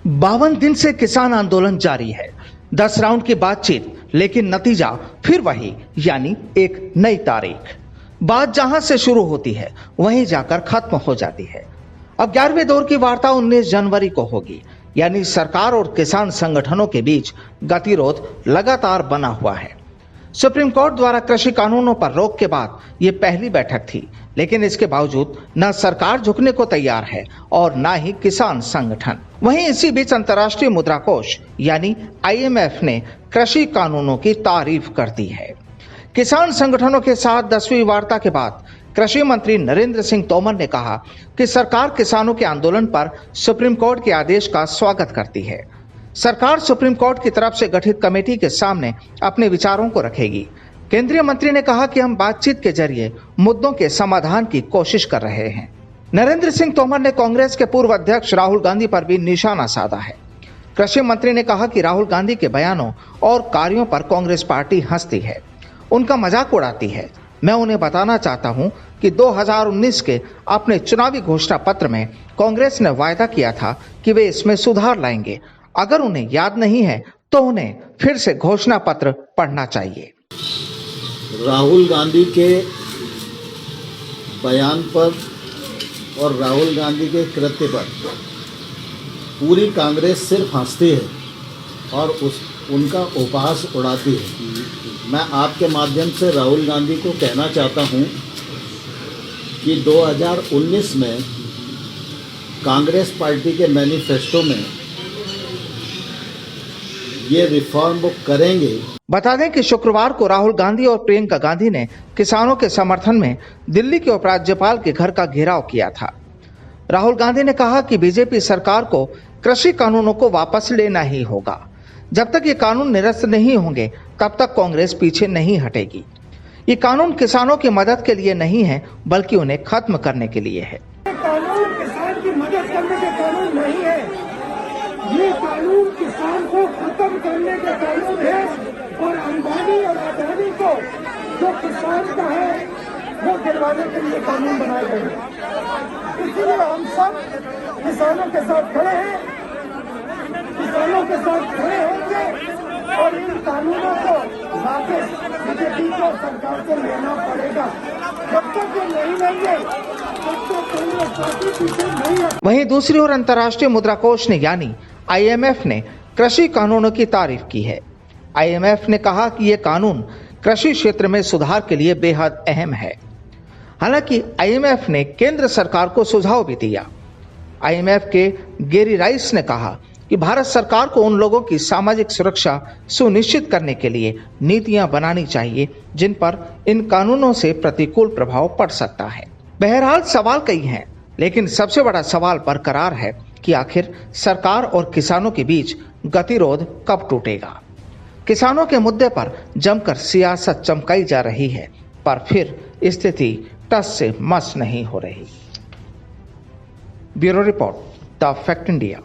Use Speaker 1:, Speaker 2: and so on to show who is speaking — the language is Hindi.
Speaker 1: 52 दिन से किसान आंदोलन जारी है। 10 राउंड की बातचीत, लेकिन नतीजा फिर वही, यानी एक नई तारीख। बात जहां से शुरू होती है वहीं जाकर खत्म हो जाती है। अब 11वें दौर की वार्ता 19 जनवरी को होगी, यानी सरकार और किसान संगठनों के बीच गतिरोध लगातार बना हुआ है। सुप्रीम कोर्ट द्वारा कृषि कानूनों पर रोक के बाद ये पहली बैठक थी, लेकिन इसके बावजूद न सरकार झुकने को तैयार है और न ही किसान संगठन। वहीं इसी बीच अंतर्राष्ट्रीय मुद्रा कोष यानी IMF ने कृषि कानूनों की तारीफ कर दी है। किसान संगठनों के साथ 10वीं वार्ता के बाद कृषि मंत्री नरेंद्र सिंह तोमर ने कहा कि सरकार किसानों के आंदोलन पर सुप्रीम कोर्ट के आदेश का स्वागत करती है। सरकार सुप्रीम कोर्ट की तरफ से गठित कमेटी के सामने अपने विचारों को रखेगी। केंद्रीय मंत्री ने कहा कि हम बातचीत के जरिए मुद्दों के समाधान की कोशिश कर रहे हैं। नरेंद्र सिंह तोमर ने कांग्रेस के पूर्व अध्यक्ष राहुल गांधी पर भी निशाना साधा है। कृषि मंत्री ने कहा कि राहुल गांधी के बयानों और कार्यों पर कांग्रेस पार्टी हंसती है, उनका मजाक उड़ाती है। मैं उन्हें बताना चाहता हूं कि 2019 के अपने चुनावी घोषणा पत्र में कांग्रेस ने वायदा किया था कि वे इसमें सुधार लाएंगे। अगर उन्हें याद नहीं है तो उन्हें फिर से घोषणा पत्र पढ़ना चाहिए।
Speaker 2: राहुल गांधी के बयान पर और राहुल गांधी के कृत्य पर पूरी कांग्रेस सिर्फ हंसती है और उनका उपहास उड़ाती है। मैं आपके माध्यम से राहुल गांधी को कहना चाहता हूं कि 2019 में कांग्रेस पार्टी के मैनिफेस्टो में ये रिफॉर्म वो करेंगे।
Speaker 1: बता दें कि शुक्रवार को राहुल गांधी और प्रियंका गांधी ने किसानों के समर्थन में दिल्ली के उपराज्यपाल के घर का घेराव किया था। राहुल गांधी ने कहा कि बीजेपी सरकार को कृषि कानूनों को वापस लेना ही होगा। जब तक ये कानून निरस्त नहीं होंगे तब तक कांग्रेस पीछे नहीं हटेगी। ये कानून किसानों की मदद के लिए नहीं है, बल्कि उन्हें खत्म करने के लिए है।
Speaker 3: कानून किसान की मदद करने के कानून नहीं है, ये कानून किसान को खत्म करने का कानून है और अंबानी और अदानी को जो किसान का है वो दिलवाने के लिए कानून बनाए गए हैं। इसलिए हम सब किसानों के साथ खड़े हैं, किसानों के साथ खड़े होंगे और इन कानूनों को वापस बीजेपी को सरकार से लेना पड़ेगा। जब तक ये नहीं लेंगे तब तक कांग्रेस पार्टी पीछे नहीं है।
Speaker 1: वहीं दूसरी ओर अंतर्राष्ट्रीय मुद्रा कोष ने यानी IMF ने कृषि कानूनों की तारीफ की है। IMF ने कहा कि ये कानून कृषि क्षेत्र में सुधार के लिए बेहद अहम है। हालांकि IMF ने केंद्र सरकार को सुझाव भी दिया। IMF के गेरी राइस ने कहा कि भारत सरकार को उन लोगों की सामाजिक सुरक्षा सुनिश्चित करने के लिए नीतियां बनानी चाहिए जिन पर इन कानूनों से प्रतिकूल प्रभाव पड़ सकता है। बहरहाल सवाल कई हैं, लेकिन सबसे बड़ा सवाल बरकरार है कि आखिर सरकार और किसानों के बीच गतिरोध कब टूटेगा। किसानों के मुद्दे पर जमकर सियासत चमकाई जा रही है, पर फिर स्थिति टस से मस नहीं हो रही। Bureau report, the fact India.